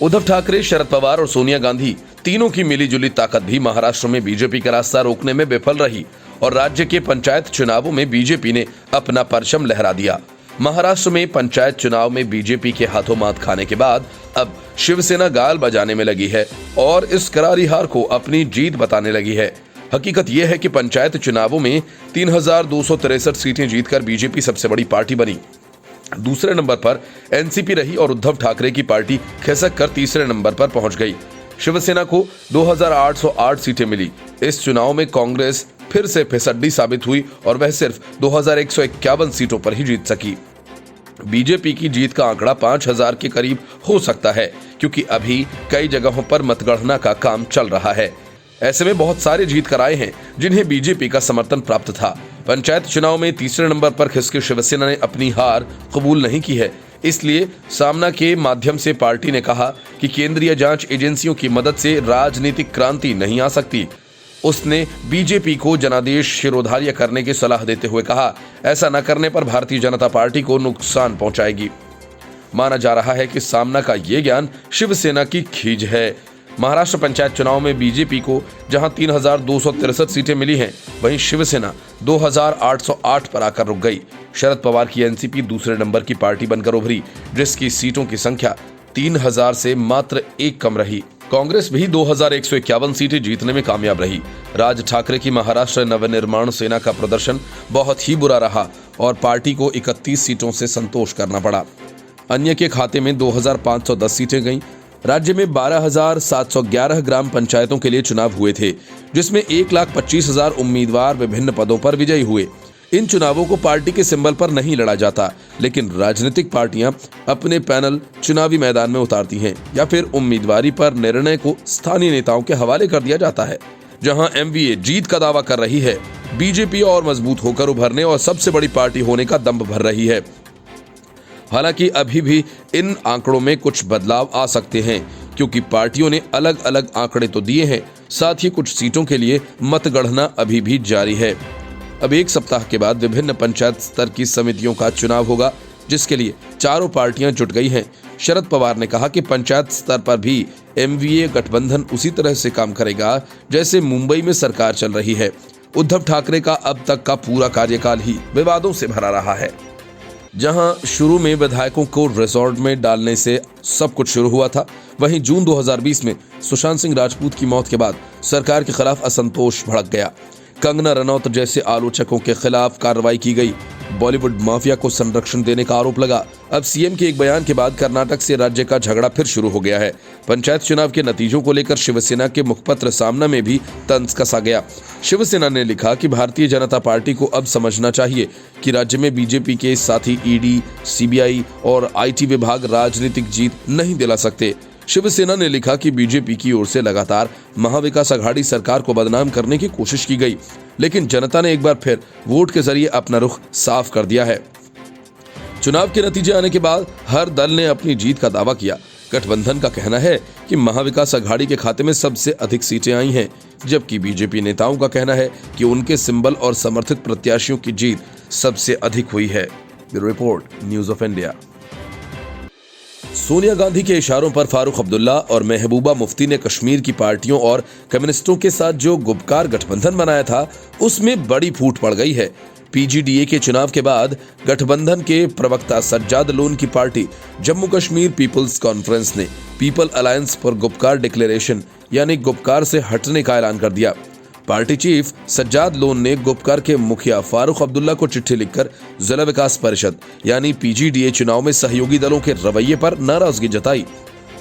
उद्धव ठाकरे, शरद पवार और सोनिया गांधी तीनों की मिलीजुली ताकत भी महाराष्ट्र में बीजेपी का रास्ता रोकने में विफल रही और राज्य के पंचायत चुनावों में बीजेपी ने अपना परचम लहरा दिया। महाराष्ट्र में पंचायत चुनाव में बीजेपी के हाथों मात खाने के बाद अब शिवसेना गाल बजाने में लगी है और इस करारी हार को अपनी जीत बताने लगी है। हकीकत यह है कि पंचायत चुनावों में 3263 सीटें जीतकर बीजेपी सबसे बड़ी पार्टी बनी। दूसरे नंबर पर एनसीपी रही और उद्धव ठाकरे की पार्टी खिसक कर तीसरे नंबर पर पहुंच गई। शिवसेना को 2808 सीटें मिली। इस चुनाव में कांग्रेस फिर से फिसड्डी साबित हुई और वह सिर्फ 2151 सीटों पर ही जीत सकी। बीजेपी की जीत का आंकड़ा 5000 के करीब हो सकता है, क्योंकि अभी कई जगहों पर मतगणना का काम चल रहा है। ऐसे में बहुत सारे जीत कर आए हैं जिन्हें बीजेपी का समर्थन प्राप्त था। पंचायत चुनाव में तीसरे नंबर पर खिसके शिवसेना ने अपनी हार कबूल नहीं की है। इसलिए सामना के माध्यम से पार्टी ने कहा कि केंद्रीय जांच एजेंसियों की मदद से राजनीतिक क्रांति नहीं आ सकती। उसने बीजेपी को जनादेश शिरोधार्य करने की सलाह देते हुए कहा, ऐसा न करने पर भारतीय जनता पार्टी को नुकसान पहुंचाएगी। माना जा रहा है कि सामना का ये ज्ञान शिवसेना की खींच है। महाराष्ट्र पंचायत चुनाव में बीजेपी को जहां 3263 सीटें मिली हैं, वहीं शिवसेना 2808 पर आकर रुक गई। शरद पवार की एनसीपी दूसरे नंबर की पार्टी बनकर उभरी, जिसकी सीटों की संख्या 3000 से मात्र 1 कम रही। कांग्रेस भी 2151 सीटें जीतने में कामयाब रही। राज ठाकरे की महाराष्ट्र नवनिर्माण सेना का प्रदर्शन बहुत ही बुरा रहा और पार्टी को 31 सीटों से संतोष करना पड़ा। अन्य के खाते में 2510 सीटें गईं। राज्य में 12711 ग्राम पंचायतों के लिए चुनाव हुए थे, जिसमें 1,25,000 उम्मीदवार विभिन्न पदों पर विजयी हुए। इन चुनावों को पार्टी के सिंबल पर नहीं लड़ा जाता, लेकिन राजनीतिक पार्टियां अपने पैनल चुनावी मैदान में उतारती हैं या फिर उम्मीदवारी पर निर्णय को स्थानीय नेताओं के हवाले कर दिया जाता है। जहां एमवीए जीत का दावा कर रही है, बीजेपी और मजबूत होकर उभरने और सबसे बड़ी पार्टी होने का दंभ भर रही है। हालांकि अभी भी इन आंकड़ों में कुछ बदलाव आ सकते हैं, क्योंकि पार्टियों ने अलग अलग आंकड़े तो दिए हैं, साथ ही कुछ सीटों के लिए मतगणना अभी भी जारी है। अब एक सप्ताह के बाद विभिन्न पंचायत स्तर की समितियों का चुनाव होगा, जिसके लिए चारों पार्टियां जुट गई हैं। शरद पवार ने कहा कि पंचायत स्तर पर भी एमवीए गठबंधन उसी तरह से काम करेगा जैसे मुंबई में सरकार चल रही है। उद्धव ठाकरे का अब तक का पूरा कार्यकाल ही विवादों से भरा रहा है। जहां शुरू में विधायकों को रिजॉर्ट में डालने से सब कुछ शुरू हुआ था, वहीं जून 2020 में सुशांत सिंह राजपूत की मौत के बाद सरकार के खिलाफ असंतोष भड़क गया। कंगना रनौत जैसे आलोचकों के खिलाफ कार्रवाई की गई। बॉलीवुड माफिया को संरक्षण देने का आरोप लगा। अब सीएम के एक बयान के बाद कर्नाटक से राज्य का झगड़ा फिर शुरू हो गया है। पंचायत चुनाव के नतीजों को लेकर शिवसेना के मुखपत्र सामना में भी तंज कसा गया। शिवसेना ने लिखा कि भारतीय जनता पार्टी को अब समझना चाहिए कि राज्य में बीजेपी के साथी ईडी, सीबीआई और आईटी विभाग राजनीतिक जीत नहीं दिला सकते। शिवसेना ने लिखा कि बीजेपी की ओर से लगातार महाविकास अघाड़ी सरकार को बदनाम करने की कोशिश की गई, लेकिन जनता ने एक बार फिर वोट के जरिए अपना रुख साफ कर दिया है। चुनाव के नतीजे आने के बाद हर दल ने अपनी जीत का दावा किया। गठबंधन का कहना है कि महाविकास अघाड़ी के खाते में सबसे अधिक सीटें आई हैं, जबकि बीजेपी नेताओं का कहना है कि उनके सिंबल और समर्थित प्रत्याशियों की जीत सबसे अधिक हुई है। Bureau report, news of India. Sonia Gandhi के इशारों पर फारूक अब्दुल्ला और महबूबा मुफ्ती ने कश्मीर की पार्टियों और कम्युनिस्टों के साथ जो गुपकार गठबंधन बनाया था, उसमें बड़ी फूट पड़ गई है। पीजीडीए के चुनाव के बाद गठबंधन के प्रवक्ता सज्जाद लोन की party Jammu Kashmir people's conference ने people alliance for Gupkar declaration यानी गुपकार से हटने का ऐलान कर दिया। पार्टी चीफ सज्जाद लोन ने गुपकार के मुखिया फारूक अब्दुल्ला को चिट्ठी लिखकर जिला विकास परिषद यानी पीजीडीए चुनाव में सहयोगी दलों के रवैये पर नाराजगी जताई।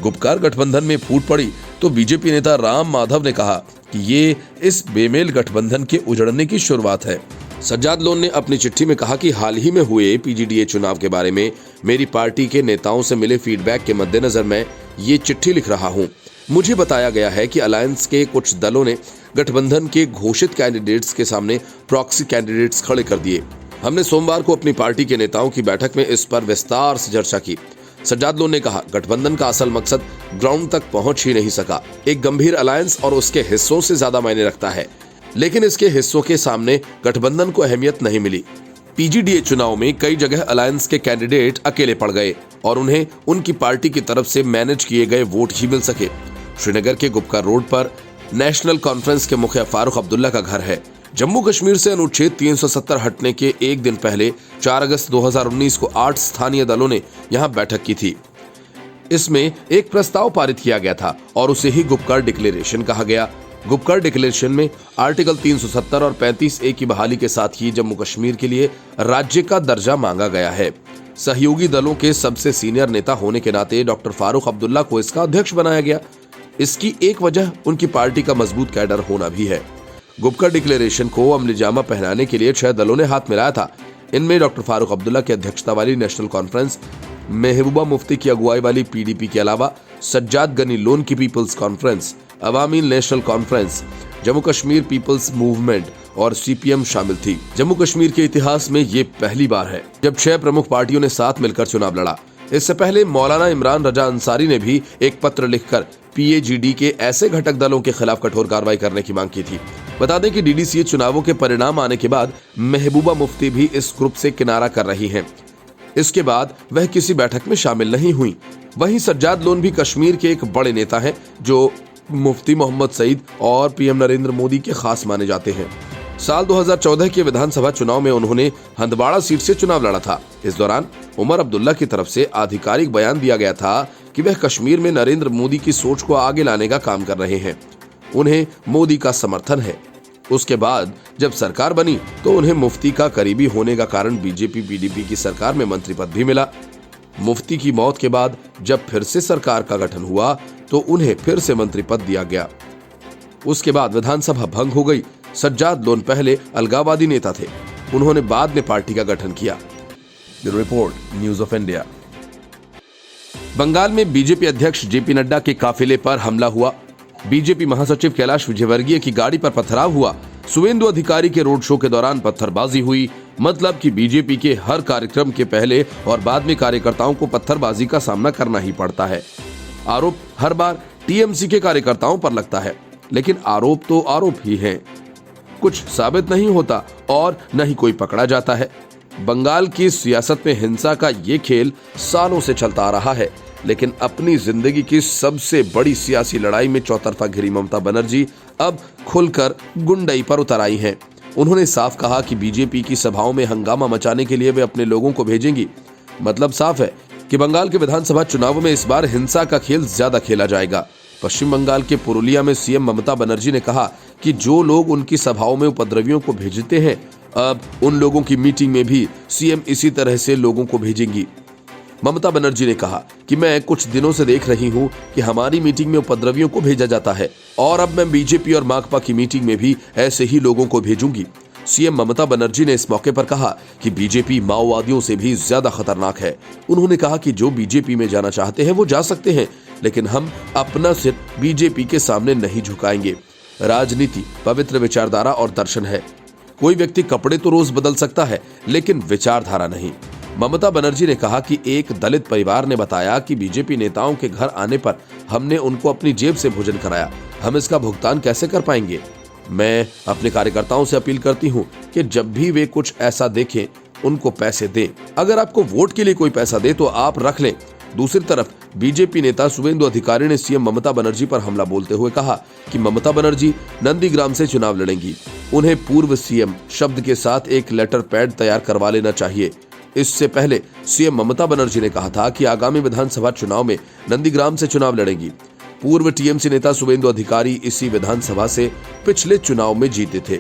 गुपकार गठबंधन में फूट पड़ी तो बीजेपी नेता राम माधव ने कहा कि ये इस बेमेल गठबंधन के उजड़ने की शुरुआत है। सज्जाद लोन ने अपनी चिट्ठी में कहा कि हाल ही में हुए पीजीडीए चुनाव के बारे में मेरी पार्टी के नेताओं से मिले फीडबैक के मद्देनजर मैं ये चिट्ठी लिख रहा हूँ। मुझे बताया गया है कि अलायंस के कुछ दलों ने गठबंधन के घोषित कैंडिडेट्स के सामने प्रॉक्सी कैंडिडेट्स खड़े कर दिए। हमने सोमवार को अपनी पार्टी के नेताओं की बैठक में इस पर विस्तार से चर्चा की। सज्जाद लोन ने कहा, गठबंधन का असल मकसद ग्राउंड तक पहुंच ही नहीं सका। एक गंभीर अलायंस और उसके हिस्सों से ज्यादा मायने रखता है, लेकिन इसके हिस्सों के सामने गठबंधन को अहमियत नहीं मिली। पीजीडीए चुनाव में कई जगह अलायंस के कैंडिडेट अकेले पड़ गए और उन्हें उनकी पार्टी की तरफ से मैनेज किए गए वोट ही मिल सके। श्रीनगर के गुपकार रोड पर नेशनल कॉन्फ्रेंस के मुखिया फारूक अब्दुल्ला का घर है। जम्मू कश्मीर से अनुच्छेद 370 हटने के एक दिन पहले 4 अगस्त 2019 को 8 स्थानीय दलों ने यहां बैठक की थी। इसमें एक प्रस्ताव पारित किया गया था और उसे ही गुपकार डिक्लेरेशन कहा गया। गुपकार डिक्लेरेशन में आर्टिकल 370 और 35A की बहाली के साथ ही जम्मू कश्मीर के लिए राज्य का दर्जा मांगा गया है। सहयोगी दलों के सबसे सीनियर नेता होने के नाते डॉक्टर फारूक अब्दुल्ला को इसका अध्यक्ष बनाया गया। इसकी एक वजह उनकी पार्टी का मजबूत कैडर होना भी है। गुपकार डिक्लेरेशन को अमलीजामा पहनाने के लिए 6 दलों ने हाथ मिलाया था। इनमें डॉक्टर फारूक अब्दुल्ला की अध्यक्षता वाली नेशनल कॉन्फ्रेंस, महबूबा मुफ्ती की अगुवाई वाली पीडीपी के अलावा सज्जाद गनी लोन की people's conference, Awami national conference, Jammu Kashmir people's movement और सीपीएम शामिल थी। जम्मू कश्मीर के इतिहास में ये पहली बार है जब 6 प्रमुख पार्टियों ने साथ मिलकर चुनाव लड़ा। इससे पहले मौलाना इमरान रजा अंसारी ने भी एक पत्र लिखकर पीएजीडी के ऐसे घटक दलों के खिलाफ कठोर कार्रवाई करने की मांग की थी। बता दें कि डीडीसीए चुनावों के परिणाम आने के बाद महबूबा मुफ्ती भी इस ग्रुप से किनारा कर रही हैं। इसके बाद वह किसी बैठक में शामिल नहीं हुई। वहीं सज्जाद लोन भी कश्मीर के एक बड़े नेता हैं जो मुफ्ती मोहम्मद सईद और पीएम नरेंद्र मोदी के खास माने जाते हैं। साल 2014 के विधानसभा चुनाव में उन्होंने हंदवाड़ा सीट से चुनाव लड़ा था। इस दौरान उमर अब्दुल्ला की तरफ से आधिकारिक बयान दिया गया था कि वह कश्मीर में नरेंद्र मोदी की सोच को आगे लाने का काम कर रहे हैं। उन्हें मोदी का समर्थन है। उसके बाद जब सरकार बनी तो उन्हें मुफ्ती का करीबी होने का कारण बीजेपी पीडीपी की सरकार में मंत्री पद भी मिला। मुफ्ती की मौत के बाद जब फिर से सरकार का गठन हुआ तो उन्हें फिर से मंत्री पद दिया गया। उसके बाद विधानसभा भंग हो गई। सज्जाद लोन पहले अलगाववादी नेता थे। उन्होंने बाद में पार्टी का गठन किया। Bureau report, news of India. Bengal में बीजेपी अध्यक्ष जेपी नड्डा के काफिले पर हमला हुआ। बीजेपी महासचिव कैलाश विजयवर्गीय की गाड़ी पर पथराव हुआ। शुवेंदु अधिकारी के रोड शो के दौरान पत्थरबाजी हुई। मतलब कि बीजेपी के हर कार्यक्रम के पहले और बाद में कार्यकर्ताओं को पत्थरबाजी का सामना करना ही पड़ता है। आरोप हर बार टीएमसी के कार्यकर्ताओं पर लगता है, लेकिन आरोप तो आरोप ही है, कुछ साबित नहीं होता और न ही कोई पकड़ा जाता है। बंगाल की सियासत में हिंसा का ये खेल सालों से चलता आ रहा है, लेकिन अपनी जिंदगी की सबसे बड़ी सियासी लड़ाई में चौतरफा घिरी ममता बनर्जी अब खुलकर गुंडई पर उतर आई हैं। उन्होंने साफ कहा कि बीजेपी की सभाओं में हंगामा मचाने के लिए वे अपने लोगों को भेजेंगी। मतलब साफ है कि बंगाल के विधानसभा चुनाव में इस बार हिंसा का खेल ज्यादा खेला जाएगा। पश्चिम बंगाल के पुरुलिया में सीएम ममता बनर्जी ने कहा कि जो लोग उनकी सभाओं में उपद्रवियों को भेजते हैं, अब उन लोगों की मीटिंग में भी सीएम इसी तरह से लोगों को भेजेंगी। ममता बनर्जी ने कहा कि मैं कुछ दिनों से देख रही हूं कि हमारी मीटिंग में उपद्रवियों को भेजा जाता है और अब मैं बीजेपी और माकपा की मीटिंग में भी ऐसे ही लोगों को भेजूंगी। सीएम ममता बनर्जी ने इस मौके पर कहा कि बीजेपी माओवादियों से भी ज्यादा खतरनाक है। उन्होंने कहा कि जो बीजेपी में जाना चाहते हैं वो जा सकते हैं, लेकिन हम अपना सिर बीजेपी के सामने नहीं झुकाएंगे। राजनीति पवित्र विचारधारा और दर्शन है। कोई व्यक्ति कपड़े तो रोज बदल सकता है, लेकिन विचारधारा नहीं। ममता बनर्जी ने कहा कि एक दलित परिवार ने बताया कि बीजेपी नेताओं के घर आने पर हमने उनको अपनी जेब से भोजन कराया। हम इसका भुगतान कैसे कर पाएंगे? मैं अपने कार्यकर्ताओं से अपील करती हूं कि जब भी वे कुछ ऐसा देखें, उनको पैसे दें। अगर आपको वोट के लिए कोई पैसा दे तो आप रख लें। दूसरी तरफ बीजेपी नेता शुवेंदु अधिकारी ने सीएम ममता बनर्जी पर हमला बोलते हुए कहा कि ममता बनर्जी नंदीग्राम से चुनाव लड़ेंगी। उन्हें पूर्व सीएम शब्द के साथ एक लेटर पैड तैयार करवा लेना चाहिए। इससे पहले सीएम ममता बनर्जी ने कहा था कि आगामी विधानसभा चुनाव में नंदीग्राम से चुनाव लड़ेंगी। पूर्व टीएमसी नेता शुवेंदु अधिकारी इसी विधानसभा से पिछले चुनाव में जीते थे।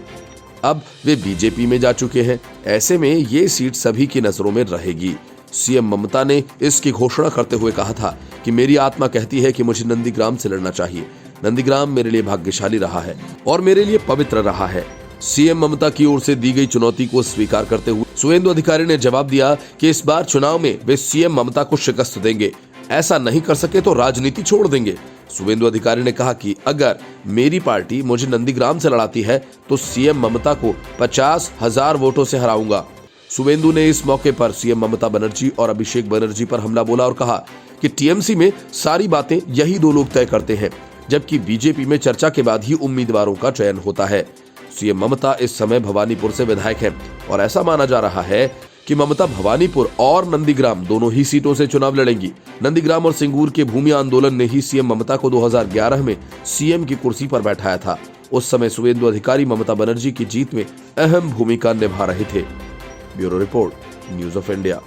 अब वे बीजेपी में जा चुके हैं। ऐसे में ये सीट सभी की नजरों में रहेगी। सीएम ममता ने इसकी घोषणा करते हुए कहा था कि मेरी आत्मा कहती है कि मुझे नंदीग्राम से लड़ना चाहिए। नंदीग्राम मेरे लिए भाग्यशाली रहा है और मेरे लिए पवित्र रहा है। सीएम ममता की ओर से दी गई चुनौती को स्वीकार करते हुए शुवेंदु अधिकारी ने जवाब दिया कि इस बार चुनाव में वे सीएम ममता को शिकस्त देंगे। ऐसा नहीं कर सके तो राजनीति छोड़ देंगे। शुवेंदु अधिकारी ने कहा कि अगर मेरी पार्टी मुझे नंदीग्राम से लड़ाती है तो सीएम ममता को 50,000 वोटों से हराऊंगा। शुवेंदु ने इस मौके पर सीएम ममता बनर्जी और अभिषेक बनर्जी पर हमला बोला और कहा कि टीएमसी में सारी बातें यही दो लोग तय करते हैं, जबकि बीजेपी में चर्चा के बाद ही उम्मीदवारों का चयन होता है। सीएम ममता इस समय भवानीपुर से विधायक हैं और ऐसा माना जा रहा है कि ममता भवानीपुर और नंदीग्राम दोनों ही सीटों से चुनाव लड़ेंगी। नंदीग्राम और सिंगूर के भूमि आंदोलन ने ही सीएम ममता को 2011 में सीएम की कुर्सी पर बैठाया था। उस समय शुवेंदु अधिकारी ममता बनर्जी की जीत में अहम भूमिका निभा रहे थे। Bureau report, news of India.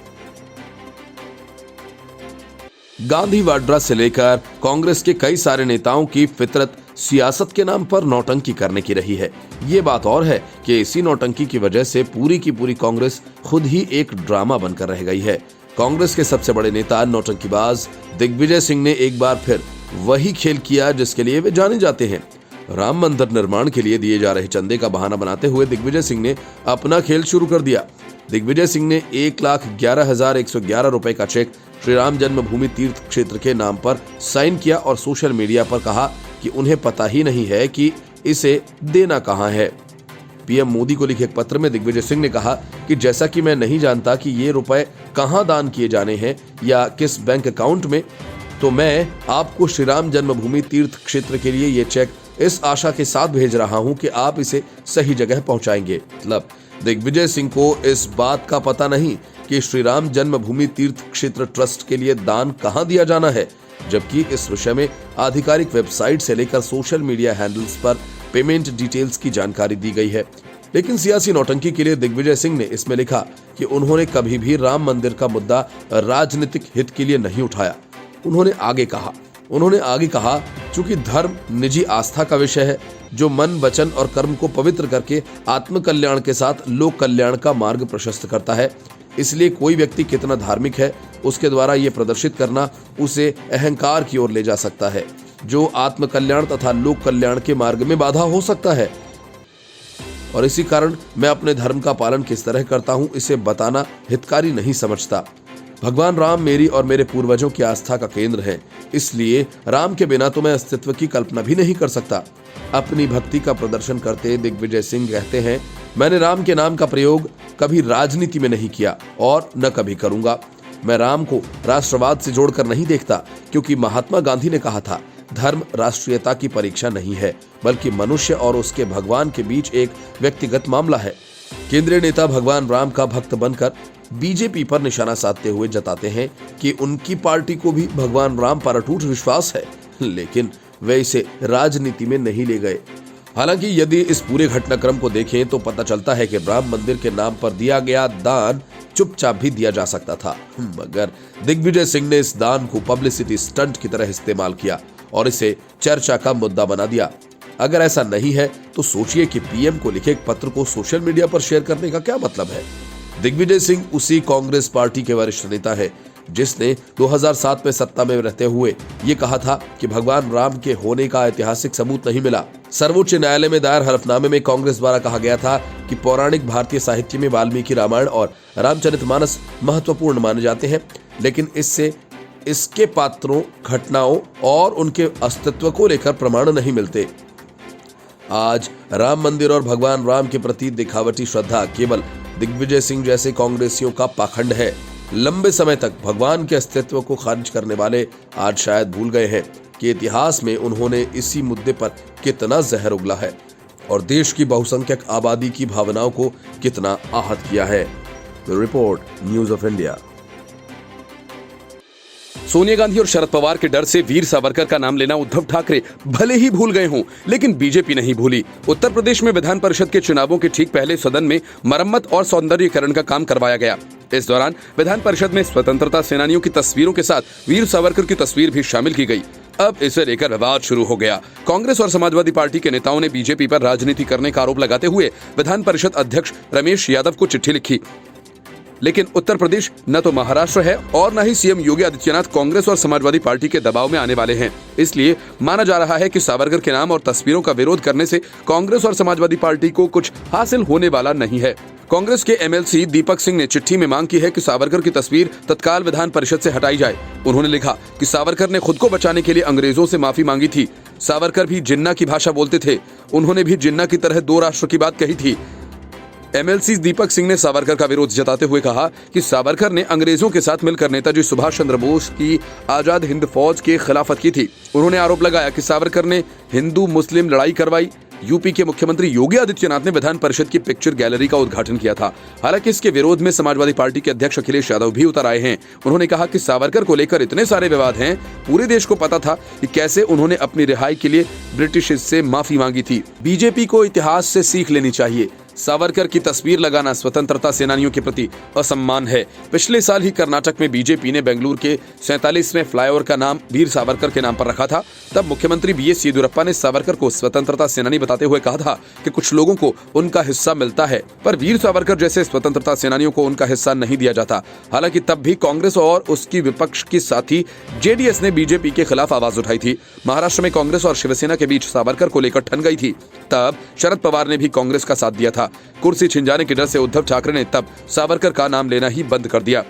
Gandhi Vadra से लेकर कांग्रेस के कई सारे नेताओं की फितरत सियासत के नाम पर नौटंकी करने की रही है। ये बात और है कि इसी नौटंकी की वजह से पूरी की पूरी कांग्रेस खुद ही एक ड्रामा बनकर रह गई है। कांग्रेस के सबसे बड़े नेता नौटंकीबाज दिग्विजय सिंह ने एक बार फिर वही खेल किया जिसके लिए वे जाने जाते हैं। राम मंदिर निर्माण के लिए दिए जा रहे चंदे का बहाना बनाते हुए दिग्विजय सिंह ने अपना खेल शुरू कर दिया। दिग्विजय सिंह ने 1,11,111 रुपए का चेक श्री राम जन्मभूमि तीर्थ क्षेत्र के नाम पर साइन किया और सोशल मीडिया पर कहा कि उन्हें पता ही नहीं है कि इसे देना कहां है। पीएम मोदी को लिखे एक पत्र में दिग्विजय सिंह ने कहा कि जैसा कि मैं नहीं जानता कि ये रुपए कहां दान किए जाने हैं या किस बैंक अकाउंट में, तो मैं आपको श्री राम जन्मभूमि तीर्थ क्षेत्र के लिए ये चेक इस आशा के साथ भेज रहा हूं कि आप इसे सही जगह पहुंचाएंगे। मतलब दिग्विजय सिंह को इस बात का पता नहीं कि श्री राम जन्मभूमि तीर्थ क्षेत्र ट्रस्ट के लिए दान कहां दिया जाना है, जबकि इस विषय में आधिकारिक वेबसाइट से लेकर सोशल मीडिया हैंडल्स पर पेमेंट डिटेल्स की जानकारी दी गई है। लेकिन सियासी नौटंकी के लिए दिग्विजय सिंह ने इसमें लिखा कि उन्होंने कभी भी राम मंदिर का मुद्दा राजनीतिक हित के लिए नहीं उठाया। उन्होंने आगे कहा चूंकि धर्म निजी आस्था का विषय है जो मन, वचन और कर्म को पवित्र करके आत्म कल्याण के साथ लोक कल्याण का मार्ग प्रशस्त करता है, इसलिए कोई व्यक्ति कितना धार्मिक है उसके द्वारा ये प्रदर्शित करना उसे अहंकार की ओर ले जा सकता है जो आत्म कल्याण तथा लोक कल्याण के मार्ग में बाधा हो सकता है। और इसी कारण मैं अपने धर्म का पालन किस तरह करता हूं इसे बताना हितकारी नहीं समझता। भगवान राम मेरी और मेरे पूर्वजों की आस्था का केंद्र है, इसलिए राम के बिना तो मैं अस्तित्व की कल्पना भी नहीं कर सकता। अपनी भक्ति का प्रदर्शन करते दिग्विजय सिंह कहते हैं, मैंने राम के नाम का प्रयोग कभी राजनीति में नहीं किया और न कभी करूंगा। मैं राम को राष्ट्रवाद से जोड़कर नहीं देखता, क्योंकि महात्मा गांधी ने कहा था धर्म राष्ट्रीयता की परीक्षा नहीं है बल्कि मनुष्य और उसके भगवान के बीच एक व्यक्तिगत मामला है। केंद्रीय नेता भगवान राम का भक्त बनकर बीजेपी पर निशाना साधते हुए जताते हैं कि उनकी पार्टी को भी भगवान राम पर अटूट विश्वास है, लेकिन वे इसे राजनीति में नहीं ले गए। हालांकि यदि इस पूरे घटनाक्रम को देखें तो पता चलता है कि राम मंदिर के नाम पर दिया गया दान चुपचाप भी दिया जा सकता था, मगर दिग्विजय सिंह ने इस दान को पब्लिसिटी स्टंट की तरह इस्तेमाल किया और इसे चर्चा का मुद्दा बना दिया। अगर ऐसा नहीं है तो सोचिए कि पीएम को लिखे एक पत्र को सोशल मीडिया पर शेयर करने का क्या मतलब है। दिग्विजय सिंह उसी कांग्रेस पार्टी के वरिष्ठ नेता है जिसने 2007 में सत्ता में रहते हुए ये कहा था कि भगवान राम के होने का ऐतिहासिक सबूत नहीं मिला। सर्वोच्च न्यायालय में दायर हलफनामे में कांग्रेस द्वारा कहा गया था कि पौराणिक भारतीय साहित्य में वाल्मीकि रामायण और रामचरितमानस महत्वपूर्ण माने जाते हैं, लेकिन इससे इसके पात्रों, घटनाओं और उनके अस्तित्व को लेकर प्रमाण नहीं मिलते। आज राम मंदिर और भगवान राम के प्रति दिखावटी श्रद्धा केवल दिग्विजय सिंह जैसे कांग्रेसियों का पाखंड है। लंबे समय तक भगवान के अस्तित्व को खारिज करने वाले आज शायद भूल गए हैं कि इतिहास में उन्होंने इसी मुद्दे पर कितना जहर उगला है और देश की बहुसंख्यक आबादी की भावनाओं को कितना आहत किया है। Report, news of India. Sonia Gandhi और शरद पवार के डर से वीर सावरकर का नाम लेना उद्धव ठाकरे भले ही भूल गए हों, लेकिन बीजेपी नहीं भूली। उत्तर प्रदेश में विधान परिषद के चुनावों के ठीक पहले सदन में मरम्मत और सौंदर्यीकरण का काम करवाया गया। इस दौरान विधान परिषद में स्वतंत्रता सेनानियों की तस्वीरों के साथ वीर सावरकर की तस्वीर भी शामिल की गई। अब इसे लेकर विवाद शुरू हो गया। कांग्रेस और समाजवादी पार्टी के नेताओं ने बीजेपी पर राजनीति करने का आरोप लगाते हुए विधान परिषद अध्यक्ष रमेश यादव को चिट्ठी लिखी। लेकिन उत्तर प्रदेश न तो महाराष्ट्र है और न ही सीएम योगी आदित्यनाथ कांग्रेस और समाजवादी पार्टी के दबाव में आने वाले हैं। इसलिए माना जा रहा है कि सावरकर के नाम और तस्वीरों का विरोध करने से कांग्रेस और समाजवादी पार्टी को कुछ हासिल होने वाला नहीं है। कांग्रेस के एमएलसी दीपक सिंह ने चिट्ठी में मांग की है कि सावरकर की तस्वीर तत्काल विधान परिषद से हटाई जाए। उन्होंने लिखा कि सावरकर ने खुद को बचाने के लिए अंग्रेजों से माफी मांगी थी। सावरकर भी जिन्ना की भाषा बोलते थे, उन्होंने भी जिन्ना की तरह दो राष्ट्र की बात कही थी। एमएलसी दीपक सिंह ने सावरकर का विरोध जताते हुए कहा कि सावरकर ने अंग्रेजों के साथ मिलकर नेताजी सुभाष चंद्र बोस की आजाद हिंद फौज की खिलाफत की थी। उन्होंने आरोप लगाया कि सावरकर ने हिंदू मुस्लिम लड़ाई करवाई, यूपी के मुख्यमंत्री योगी आदित्यनाथ ने विधान परिषद की पिक्चर गैलरी का उद्घाटन किया था। हालांकि इसके विरोध में समाजवादी पार्टी के अध्यक्ष अखिलेश यादव भी उतर आए हैं। उन्होंने कहा कि सावरकर को लेकर इतने सारे विवाद हैं, पूरे देश को पता था कि कैसे उन्होंने अपनी रिहाई के लिए ब्रिटिश से माफी मांगी थी। बीजेपी को इतिहास से सीख लेनी चाहिए। सावरकर की तस्वीर लगाना स्वतंत्रता सेनानियों के प्रति असम्मान है। पिछले साल ही कर्नाटक में बीजेपी ने बेंगलुरु के 47वें फ्लाईओवर का नाम वीर सावरकर के नाम पर रखा था। तब मुख्यमंत्री बीएस येदियुरप्पा ने सावरकर को स्वतंत्रता सेनानी बताते हुए कहा था कि कुछ लोगों को उनका हिस्सा मिलता है, पर वीर सावरकर जैसे स्वतंत्रता सेनानियों को उनका हिस्सा नहीं दिया जाता। हालांकि तब भी कांग्रेस और उसकी विपक्ष के साथी जेडीएस ने बीजेपी के खिलाफ आवाज उठाई थी। महाराष्ट्र में कांग्रेस और शिवसेना के बीच सावरकर को लेकर ठन गई थी। तब शरद पवार ने भी कांग्रेस का साथ दिया था। कुर्सी छिन जाने के डर से उद्धव ठाकरे ने तब सावरकर का नाम लेना ही बंद कर दिया।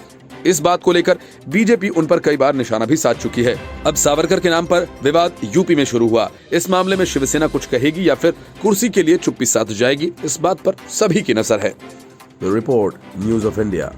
इस बात को लेकर बीजेपी उन पर कई बार निशाना भी साध चुकी है। अब सावरकर के नाम पर विवाद यूपी में शुरू हुआ। इस मामले में शिवसेना कुछ कहेगी या फिर कुर्सी के लिए चुप्पी साध जाएगी, इस बात पर सभी की नजर है। Report news of India.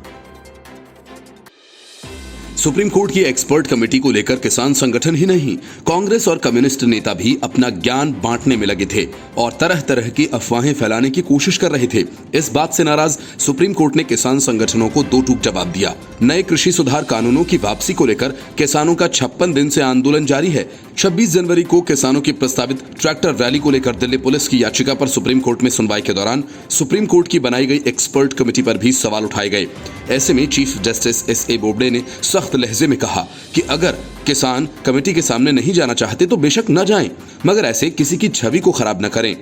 Supreme court की एक्सपर्ट कमेटी को लेकर किसान संगठन ही नहीं, कांग्रेस और कम्युनिस्ट नेता भी अपना ज्ञान बांटने में लगे थे और तरह तरह की अफवाहें फैलाने की कोशिश कर रहे थे। इस बात से नाराज सुप्रीम कोर्ट ने किसान संगठनों को दो टूक जवाब दिया। नए कृषि सुधार कानूनों की वापसी को लेकर किसानों का 56 दिन से आंदोलन जारी है। 26 जनवरी को किसानों की प्रस्तावित ट्रैक्टर रैली को लेकर दिल्ली पुलिस की याचिका पर सुप्रीम कोर्ट में सुनवाई के दौरान सुप्रीम कोर्ट की बनाई गई एक्सपर्ट कमेटी पर भी सवाल उठाए गए। ऐसे में चीफ जस्टिस एस.ए. बोबडे ने सख्त लहजे में कहा कि अगर किसान कमेटी के सामने नहीं जाना चाहते तो बेशक न जाएं, मगर ऐसे किसी की छवि को खराब न करें।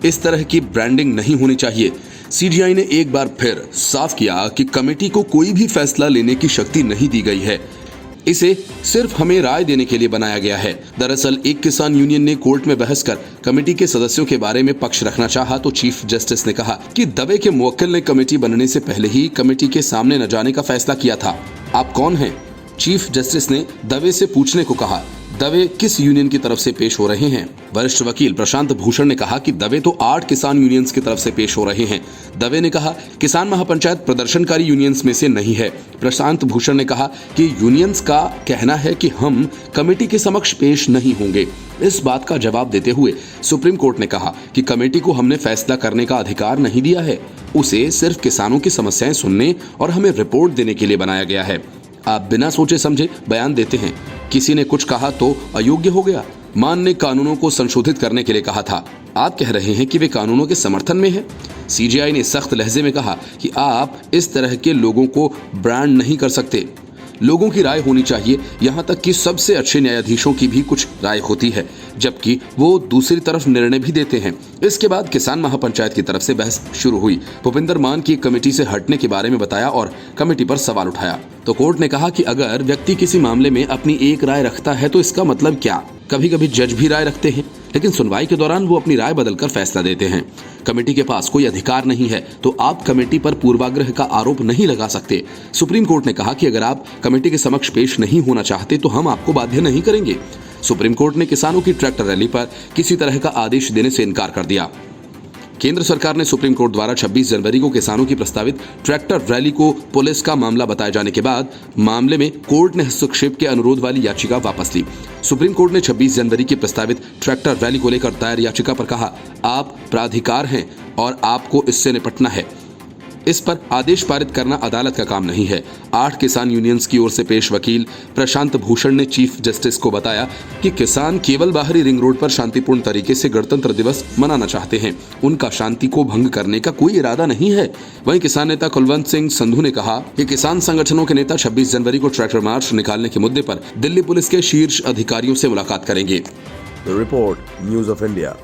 इस तरह की ब्रांडिंग नहीं होनी चाहिए। सीजीआई ने एक बार फिर साफ किया कि कमेटी को कोई भी फैसला लेने की शक्ति नहीं दी गई है। इसे सिर्फ हमें राय देने के लिए बनाया गया है। दरअसल एक किसान यूनियन ने कोर्ट में बहस कर कमेटी के सदस्यों के बारे में पक्ष रखना चाहा तो चीफ जस्टिस ने कहा कि दवे के मुवक्किल ने कमेटी बनने से पहले ही कमेटी के सामने न जाने का फैसला किया था। आप कौन हैं? चीफ जस्टिस ने दवे से पूछने को कहा। दवे किस यूनियन की तरफ से पेश हो रहे हैं? वरिष्ठ वकील प्रशांत भूषण ने कहा कि दवे तो 8 किसान यूनियंस की तरफ से पेश हो रहे हैं। दवे ने कहा किसान महापंचायत प्रदर्शनकारी यूनियंस में से नहीं है। प्रशांत भूषण ने कहा कि यूनियंस का कहना है कि हम कमेटी के समक्ष पेश नहीं होंगे। इस बात का जवाब देते हुए सुप्रीम कोर्ट ने कहा कि कमेटी को हमने फैसला करने का अधिकार नहीं दिया है, उसे सिर्फ किसानों की समस्याएं सुनने और हमें रिपोर्ट देने के लिए बनाया गया है। आप बिना सोचे समझे बयान देते हैं। किसी ने कुछ कहा तो अयोग्य हो गया। मान ने कानूनों को संशोधित करने के लिए कहा था, आप कह रहे हैं कि वे कानूनों के समर्थन में है। सीजीआई ने सख्त लहजे में कहा कि आप इस तरह के लोगों को ब्रांड नहीं कर सकते। लोगों की राय होनी चाहिए, यहाँ तक कि सबसे अच्छे न्यायाधीशों की भी कुछ राय होती है, जबकि वो दूसरी तरफ निर्णय भी देते हैं। इसके बाद किसान महापंचायत की तरफ से बहस शुरू हुई। भूपिंदर मान की कमेटी से हटने के बारे में बताया और कमेटी पर सवाल उठाया तो कोर्ट ने कहा कि अगर व्यक्ति किसी मामले में अपनी एक राय रखता है तो इसका मतलब क्या? कभी कभी जज भी राय रखते हैं, लेकिन सुनवाई के दौरान वो अपनी राय बदलकर फैसला देते हैं। कमेटी के पास कोई अधिकार नहीं है तो आप कमेटी पर पूर्वाग्रह का आरोप नहीं लगा सकते। सुप्रीम कोर्ट ने कहा कि अगर आप कमेटी के समक्ष पेश नहीं होना चाहते तो हम आपको बाध्य नहीं करेंगे। सुप्रीम कोर्ट ने किसानों की ट्रैक्टर रैली पर किसी तरह का आदेश देने से इनकार कर दिया। केंद्र सरकार ने सुप्रीम कोर्ट द्वारा 26 जनवरी को किसानों की प्रस्तावित ट्रैक्टर रैली को पुलिस का मामला बताए जाने के बाद मामले में कोर्ट ने हस्तक्षेप के अनुरोध वाली याचिका वापस ली। सुप्रीम कोर्ट ने 26 जनवरी की प्रस्तावित ट्रैक्टर रैली को लेकर दायर याचिका पर कहा, आप प्राधिकार हैं और आपको इससे निपटना है। इस पर आदेश पारित करना अदालत का काम नहीं है। 8 किसान यूनियंस की ओर से पेश वकील प्रशांत भूषण ने चीफ जस्टिस को बताया कि किसान केवल बाहरी रिंग रोड पर शांतिपूर्ण तरीके से गणतंत्र दिवस मनाना चाहते हैं, उनका शांति को भंग करने का कोई इरादा नहीं है। वहीं किसान नेता कुलवंत सिंह संधू ने कहा कि किसान संगठनों के नेता 26 जनवरी को ट्रैक्टर मार्च निकालने के मुद्दे पर दिल्ली पुलिस के शीर्ष अधिकारियों से मुलाकात करेंगे। Report news of India.